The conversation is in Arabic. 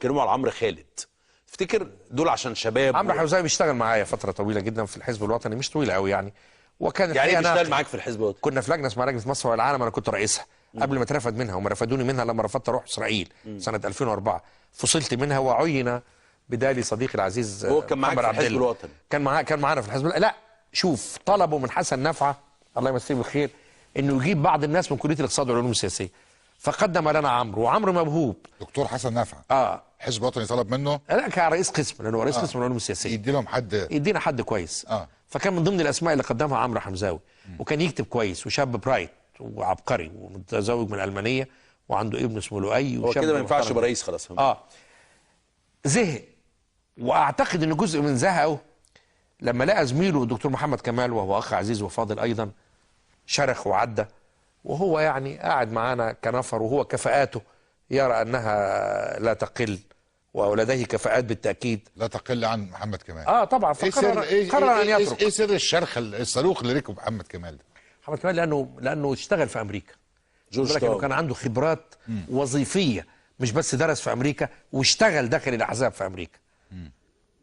بيتكلموا على عمرو خالد. تفتكر دول عشان شباب؟ عمرو حمزاوي بيشتغل معايا فتره طويله جدا في الحزب الوطني، مش طويله قوي يعني، وكان يعني بيشتغل معاك في الحزب الوطني؟ كنا في لجنه اسمها لجنه مصر والعالم، انا كنت رئيسها قبل ما اترفد منها، وما رفدوني منها لما رفضت اروح اسرائيل سنه 2004. فصلت منها وعين بدالي صديقي العزيز هو كان معاك في الحزب الوطني؟ كان معانا في الحزب. لا شوف، طلبوا من حسن نفعه الله يمسيه بالخير انه يجيب بعض الناس من كليه الاقتصاد والعلوم السياسيه، فقدم لنا عمرو، وعمرو موهوب. دكتور حسن نفعه الحزب الوطني طلب منه لا كرئيس قسم، لانه رئيس قسم العلوم السياسيه، يدي لهم حد، يدينا حد كويس. فكان من ضمن الاسماء اللي قدمها عمرو حمزاوي، وكان يكتب كويس، وشاب برايت وعبقري، ومتزوج من المانيه، وعنده ابن اسمه لؤي. هو كده ما ينفعش يبقى رئيس خلاص. زهق، واعتقد ان جزء من زهقه لما لقى زميله الدكتور محمد كمال، وهو اخ عزيز وفاضل ايضا، شرخ وعدى، وهو يعني قاعد معانا كنفر، وهو كفاءاته يرى انها لا تقل، ولديه كفاءات بالتاكيد لا تقل عن محمد كمال. طبعا. فقرر ان يترك. ايه سر الشرخ الصاروخ اللي ركب محمد كمال ده؟ محمد كمال لانه اشتغل في امريكا، لكنه كان عنده خبرات وظيفيه، مش بس درس في امريكا واشتغل داخل الاحزاب في امريكا.